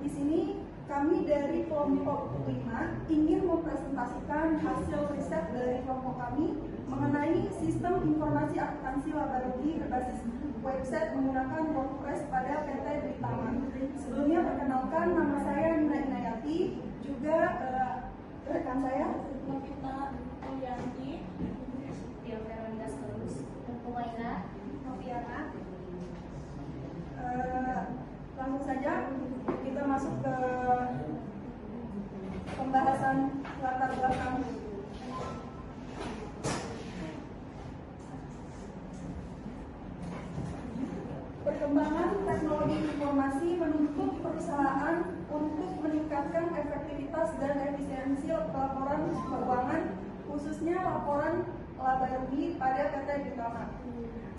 di sini kami dari kelompok 5 ingin mempresentasikan hasil riset dari kelompok kami mengenai sistem informasi akuntansi laba rugi berbasis website menggunakan WordPress pada PT Britama. Sebelumnya perkenalkan, nama saya Nina Inayati, juga rekan saya Novita Mulyani, Tia Veronica Skelus, Pumaina, Noviana. Langsung saja kita masuk ke pembahasan latar belakang. Perkembangan teknologi informasi menuntut perusahaan untuk meningkatkan efektivitas dan efisiensi laporan keuangan, khususnya laporan laba rugi pada PT Britama.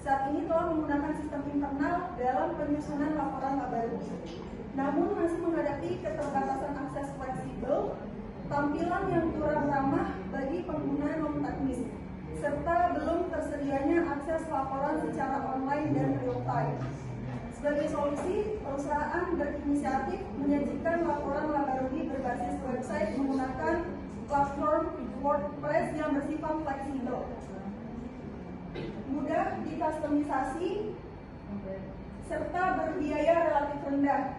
Saat ini telah menggunakan sistem internal dalam penyusunan laporan laba rugi, namun masih menghadapi keterbatasan akses fleksibel, tampilan yang kurang ramah bagi pengguna non-teknis, serta belum tersedianya akses laporan secara online dan real-time. Sebagai solusi, perusahaan berinisiatif menyajikan laporan laba rugi berbasis website menggunakan platform WordPress yang bersifat fleksibel, mudah dikustomisasi, serta berbiaya relatif rendah.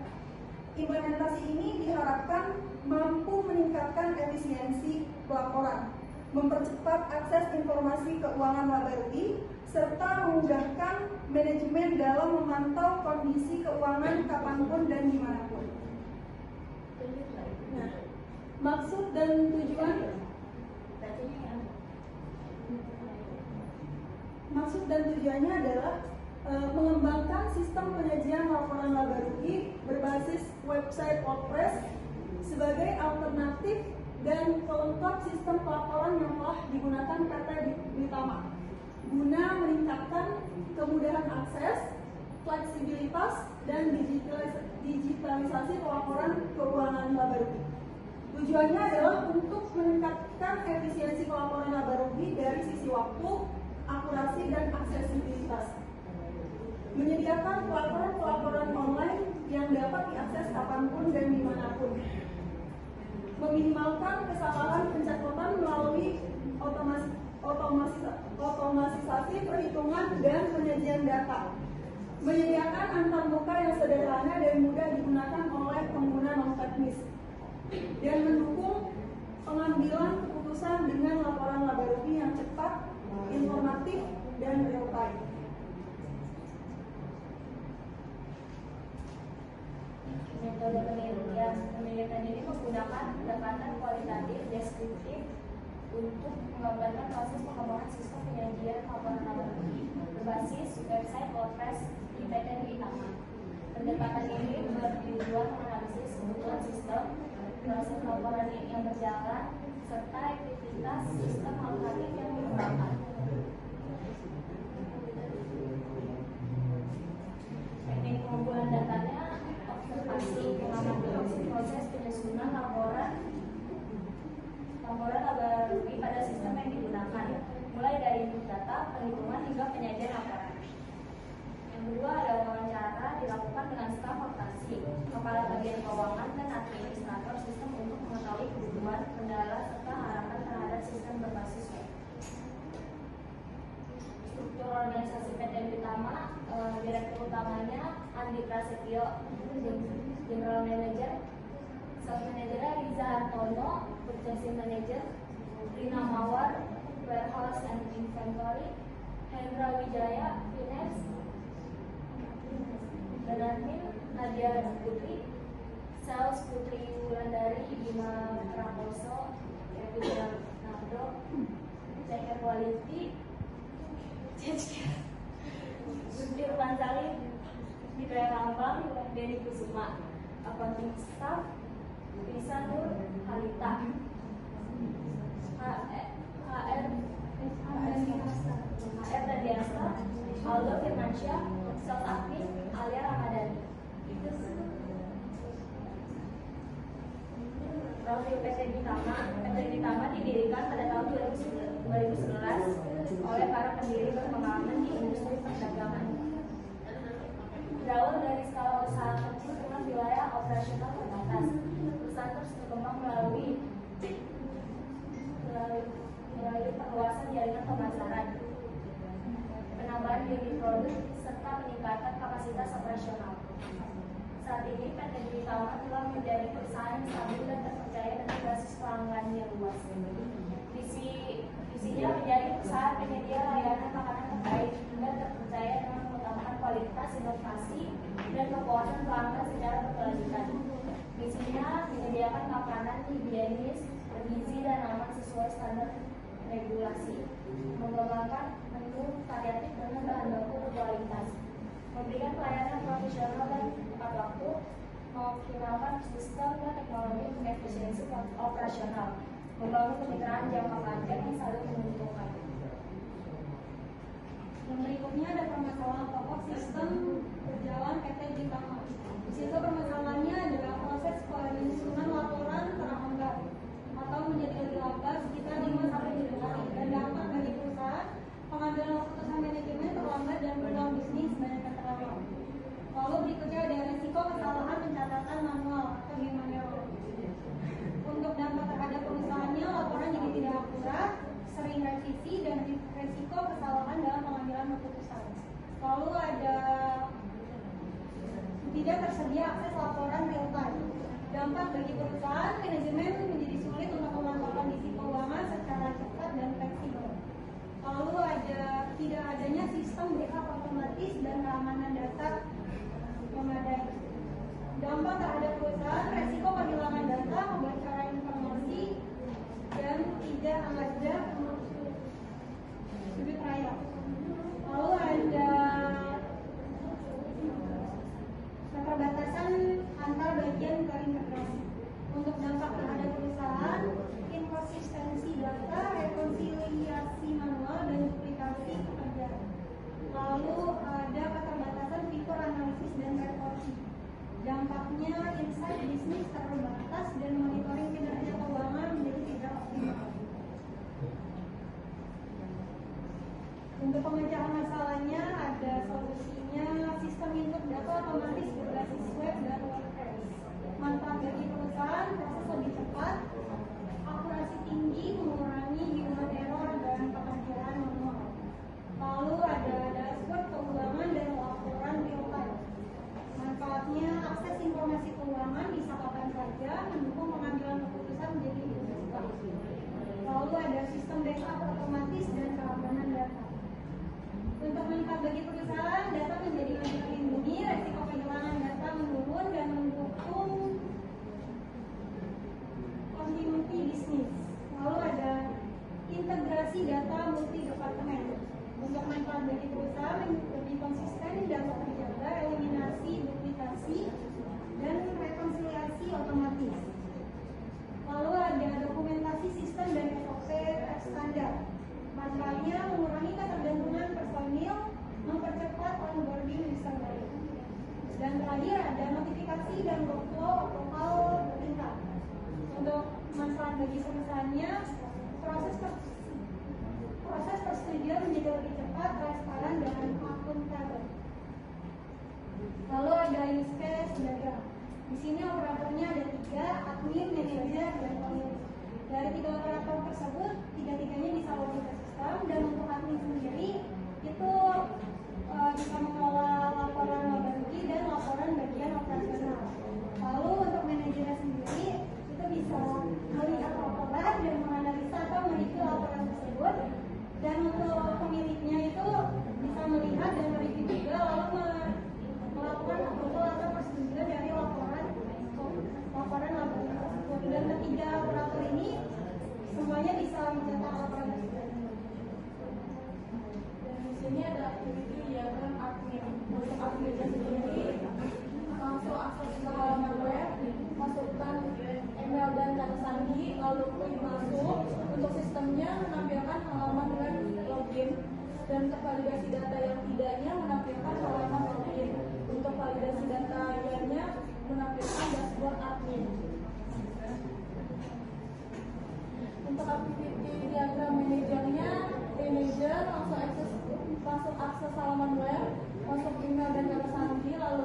Implementasi ini diharapkan mampu meningkatkan efisiensi pelaporan, mempercepat akses informasi keuangan laba rugi, serta memudahkan manajemen dalam memantau kondisi keuangan kapanpun dan dimanapun. Nah, maksud dan tujuannya adalah mengembangkan sistem penyajian laporan laba rugi berbasis website WordPress sebagai alternatif dan pelengkap sistem pelaporan yang telah digunakan PT Britama, guna meningkatkan kemudahan akses, fleksibilitas, dan digitalisasi pelaporan keuangan laba rugi. Tujuannya adalah untuk meningkatkan efisiensi pelaporan laba rugi dari sisi waktu, akurasi, dan aksesibilitas. Menyediakan pelaporan online yang dapat diakses kapanpun dan dimanapun. Meminimalkan kesalahan pencatatan melalui otomatisasi perhitungan dan penyajian data. Menyediakan antarmuka yang sederhana dan mudah digunakan oleh pengguna non-teknis. Dan mendukung pengambilan keputusan dengan laporan laba rugi yang cepat, informatif, dan real-time. Metode penelitian ini menggunakan pendekatan kualitatif deskriptif untuk menggambarkan proses pengembangan sistem penyajian laporan laba rugi berbasis website WordPress di PT Britama. Pendekatan ini bertujuan menganalisis kebutuhan sistem, proses laporan yang berjalan, serta aktivitas sistem alternatif yang dikembangkan. Teknik pengumpulan datanya observasi, mengamati proses penyusunan laporan laba rugi pada sistem yang digunakan, mulai dari input data, perhitungan, hingga penyajian laporan. Yang kedua ada wawancara dilakukan dengan staf akuntansi, kepala bagian keuangan, dan administrator sistem untuk mengetahui kebutuhan, kendala, serta harapan terhadap sistem berbasis web. Struktur organisasi PT Britama, direktur utamanya Andi Prasetyo, General Manager, Sales Manager Riza Hartono, Purchasing Manager Rina Mawar, Warehouse and Inventory, Hendra Wijaya, Finance, dan admin Nadia Putri, Sales Putri Wulandari, Bima Prakoso, Kevin Nardo, Checker Quality, Irfan Salim, Mitra Rambang, Denny Kusuma, Accounting Staff, Risa Nur Halita, HR Dadiasta, Aldo Firmansyah, Sales Admin Alia Ramadhani. Profil PT Britama. PT Britama didirikan pada tahun 2011 oleh para pendiri berpengalaman di industri perdagangan. Berawal dari skala usaha kecil dengan wilayah operasional terbatas, perusahaan terus berkembang melalui perluasan jaringan pemasaran, penambahan unit produk, serta peningkatan kapasitas operasional. Saat ini PT Giri Tama telah menjadi perusahaan yang stabil dan terpercaya dengan basis pelanggan yang luas. Visinya menjadi perusahaan penyedia layanan makanan terbaik dan terpercaya dengan mengutamakan kualitas, inovasi, dan kepuasan pelanggan secara berkelanjutan. Misinya menyediakan makanan higienis, bergizi, dan aman sesuai standar regulasi, mengembangkan menu variatif dengan bahan baku berkualitas, memberikan pelayanan profesional dan tepat waktu, mengoptimalkan sistem dan teknologi untuk efisiensi operasional, membangun kemitraan jangka panjang yang saling menguntungkan. Yang berikutnya ada permasalahan pokok sistem berjalan PT Giri Tama. Di situ permasalahannya adalah proses penyusunan laporan terlambat atau menjadi lebih lambat sekitar 5 sampai 7 hari, dan dampak bagi perusahaan pengambilan keputusan manajemen terlambat dan peluang bisnis banyak yang terlambat. Lalu berikutnya ada resiko kesalahan pencatatan manual atau human error. Untuk dampak terhadap perusahaannya, laporan jadi tidak akurat, sering revisi, dan resiko kesalahan dalam pengambilan keputusan. Lalu ada tidak tersedia akses laporan real time. Dampak bagi perusahaan, manajemen menjadi sulit untuk memantau kondisi keuangan secara cepat dan fleksibel. Lalu ada tidak adanya sistem backup otomatis dan keamanan data memadai. Dampak terhadap perusahaan, resiko kehilangan data, kebocoran informasi, dan tidak ada sudut raya. Lalu ada keterbatasan antar bagian terintegrasi. Untuk dampak terhadap perusahaan, inkonsistensi data, rekonsiliasi manual, dan duplikasi pekerjaan. Lalu ada keterbatasan fitur analisis dan reporting. Dampaknya insight bisnis terbatas dan monitoring kinerja keuangan menjadi tidak optimal. Untuk pemecahan masalahnya ada solusinya sistem input data otomatis berbasis web dan WordPress. Manfaat bagi perusahaan, proses lebih cepat, akurasi tinggi, mengurangi human error dan pekerjaan manual. Lalu ada dashboard keuangan dan laporan real time. Manfaatnya akses informasi keuangan bisa kapan saja, mendukung pengambilan keputusan menjadi lebih cepat. Lalu ada sistem backup otomatis dan keamanan data. Untuk manfaat bagi perusahaan, data menjadi lebih terlindungi, resiko kehilangan data menurun, dan mendukung continuity bisnis. Lalu ada integrasi data multi departemen. Untuk manfaat bagi perusahaan, lebih konsisten, data terjaga, eliminasi duplikasi, dan rekonsiliasi otomatis. Lalu ada dokumentasi sistem dan SOP standar. Manfaatnya mengurangi ketergantungan personil, mempercepat onboarding user baru. Dan terakhir ada notifikasi dan workflow lokal bertingkat. Untuk manfaat bagi perusahaannya, proses persetujuan menjadi lebih cepat, transparan, dan akuntabel. Lalu ada use case diagram. Di sini operatornya ada 3, admin, manajer, dan pemilik. Dari 3 operator tersebut, 3-tiganya bisa login ke sistem, dan untuk admin sendiri itu bisa mengelola laporan laba rugi dan laporan bagian operasional. Lalu untuk manajernya sendiri itu bisa melihat laporan dan menganalisa atau mereview laporan tersebut, dan untuk pemiliknya itu bisa melihat dan mereview juga, lalu melakukan approval atau persetujuan dari laporan laba rugi tersebut. Dan ketiga operator ini semuanya bisa mencetak laporan tersebut. Dan di sini ada activity diagram admin. Untuk adminnya sendiri langsung akses ke halaman web, masukkan email dan kata sandi, lalu klik masuk. Untuk sistemnya menampilkan halaman web login, dan untuk validasi data yang tidaknya menampilkan halaman login. Untuk validasi data ianya menampilkan dashboard admin. Untuk activity diagram manajernya, manajer langsung akses halaman web, masuk email dan kata sandi, lalu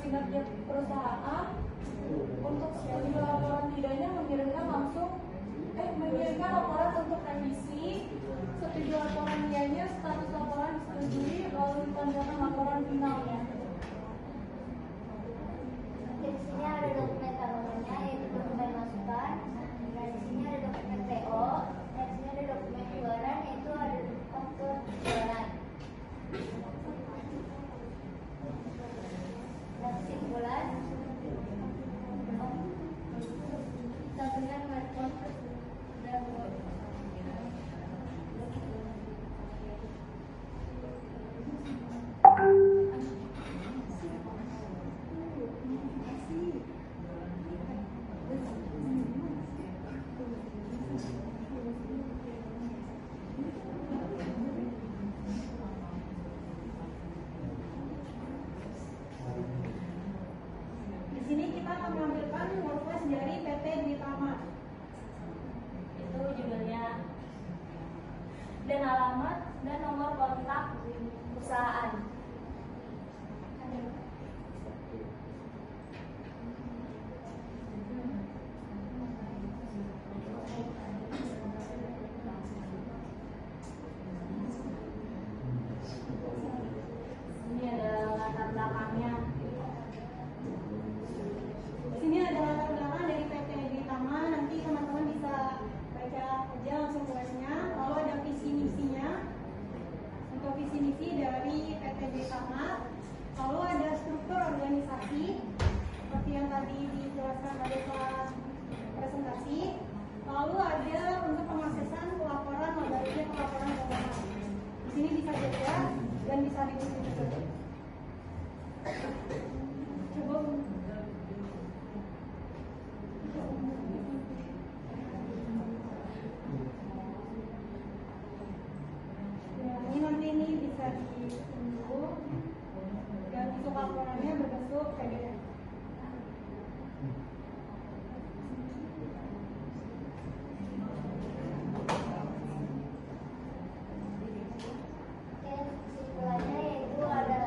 kinerja perusahaan. Untuk laporan tidaknya mengirimkan laporan untuk revisi, setuju laporan ianya, status laporan disetujui, lalu ditandakan laporan finalnya. Di sini ada dokumen tambahannya, yaitu dokumen masukan. Dan di sini ada dokumen PO. Dan di sini ada dokumen keluaran, yaitu ada faktur keluaran. Dan kesimpulan, tabungan merkon dan Di sini kita akan menampilkan workflow dari PT Dwi Tama. itu judulnya, dan alamat dan nomor kontak perusahaan. Ini ada latar belakangnya. Di sini ada latar belakang dari PT Dwi Tama. Nanti teman-teman bisa baca aja langsung tulisnya. Lalu ada visi misinya. Untuk visi misi dari PT Dwi Tama. Lalu ada struktur organisasi seperti yang tadi dijelaskan pada kelas presentasi. Lalu ada untuk pengaksesan pelaporan modalnya pelaporan keuangan. Di sini bisa baca dan bisa diikuti juga. Coba ini bisa diunduh dan untuk laporannya berbentuk PDF. Kesimpulannya yaitu ada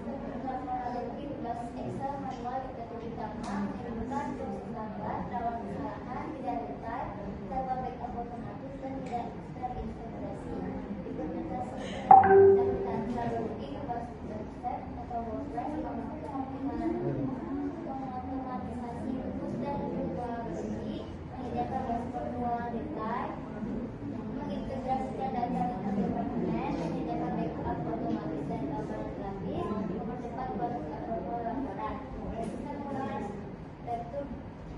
sistem kronologi plus Excel manual di PT Dwi Tama menimbulkan proses lambat, rawan kesalahan, tidak detail, tanpa backup otomatis dan tidak terintegrasi. Implementasi kronologi plus step atau workflow pengotomatisasi rumus dan virtual bersih, menyediakan dashboard keuangan detail, mengintegrasikan data dengan departemen, menyediakan backup otomatis dan gambaran grafis, mempercepat proses approval laporan. Sistem pengelolaan laptop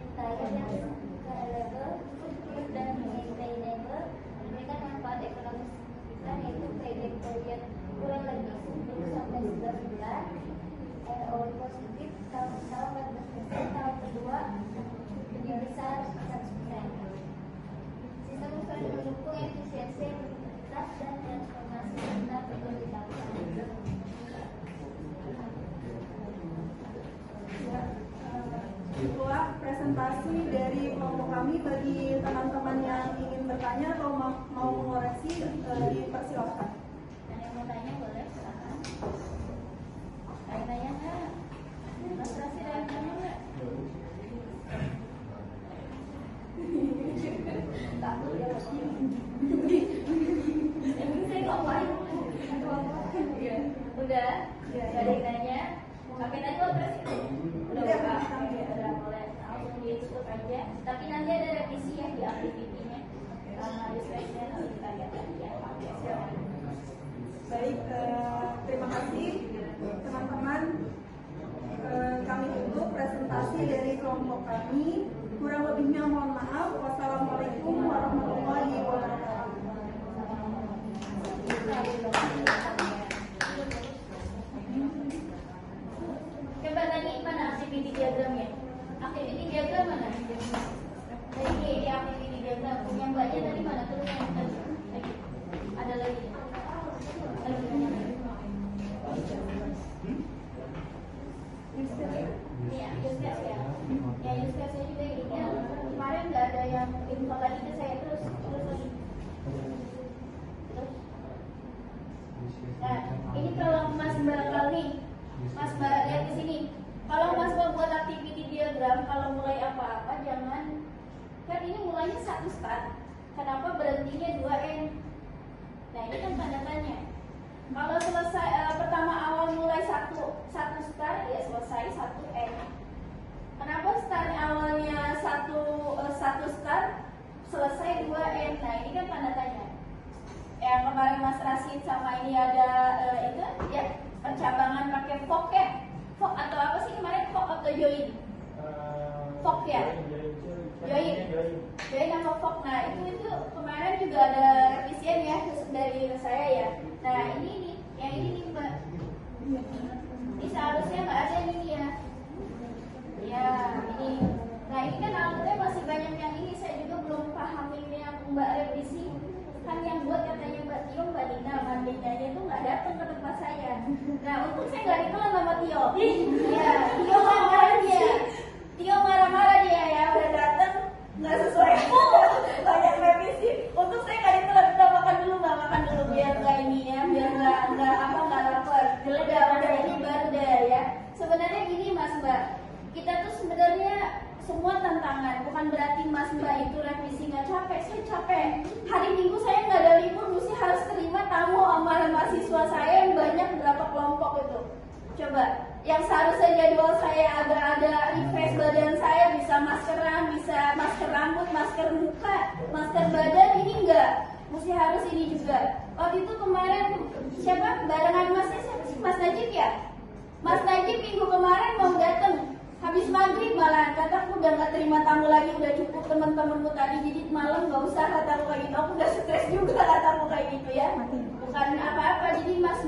entire yang scalable dan maintainable, memberikan manfaat ekonomi signifikan, yaitu payback period kurang lebih 10 sampai 11 bulan, ROI positif tahun 14%, tahun kedua lebih besar 100%. Sistem selain mendukung efisiensi, produktivitas, dan transformasi serta berkelanjutan. Itulah presentasi dari kelompok kami. Bagi teman-teman yang ingin bertanya atau mau mengoreksi, dipersilakan. Dan yang mau tanya boleh, silakan. Ada tanya nggak? Mas Rasi ada yang tanya nggak? Takut ya. Yang ini saya ngapain? Udah? Gak ada yang nanya? Oke, tadi operasi udah buka? Udah boleh langsung ditutup aja. Tapi nanti ada revisi ya di aktivitinya. Display-nya nanti kita lihat lagi ya. Baik, terima kasih teman-teman. Kami tutup presentasi dari kelompok kami. Kurang lebihnya mohon maaf. Wassalamualaikum warahmatullahi wabarakatuh. Coba tanya mana activity diagramnya? Activity diagram mana? Tadi di activity diagram yang mbaknya tadi mana? Terus yang tadi lagi. Ada lagi. Iya, use case ya. Ya use case-nya juga ini kan kemarin nggak ada yang info lagi ke saya terus lagi. Terus. Nah, ini kalau Mas Mbak Kal nih, Mas Mbak lihat di sini. Kalau Mas buat activity diagram, kalau mulai apa-apa jangan, kan ini mulainya 1 start, kenapa berhentinya 2N? Nah ini kan tanda tanya. Kalau selesai pertama awal mulai satu start, ya selesai 1N. Kenapa startnya awalnya satu start, selesai 2N? Nah ini kan tanda tanya. Yang kemarin Mas Rasid sama ini ada itu ya pencabangan pakai fork ya. Fork atau apa sih kemarin, fork atau join? Fork ya? Join sama fork. Nah itu kemarin juga ada revisian ya dari saya ya. Nah ini nih, yang ini nih Mbak. Ini seharusnya nggak ada ini ya. Ya ini. Nah ini kan alatnya masih banyak yang ini, saya juga belum paham ini yang Mbak revisi. Kan yang buat katanya Mbak Tio, Mbak Dina, Mbak Dinanya itu nggak datang ke tempat saya. Nah untung saya nggak ditelan sama Tio. Ya, Tio marah dia. Tio marah-marah dia ya, udah datang nggak sesuai. Banyak revisi. Untung saya nggak ditelan, udah makan dulu biar nggak ini ya, biar nggak lapar. Udah ini baru deh ya. Sebenarnya gini Mas Mbak, kita tuh sebenarnya semua tantangan, bukan berarti Mas Mbak itu revisi nggak capek. Saya capek. Hari Minggu saya nggak ada libur, mesti harus terima tamu amalan mahasiswa saya yang banyak berapa kelompok itu. Coba, yang seharusnya jadwal saya ada refresh badan saya, bisa maskeran, bisa masker rambut, masker muka, masker badan, ini enggak. Mesti harus ini juga. Waktu itu kemarin siapa barengan Mas Mas Najib ya? Mas Najib minggu kemarin mau datang. Habis maghrib malah kataku udah gak terima tamu lagi, udah cukup teman-temanmu tadi, jadi malam gak usah kataku kayak gitu. Aku udah stres juga kataku kayak gitu ya. Bukan apa-apa, jadi Mas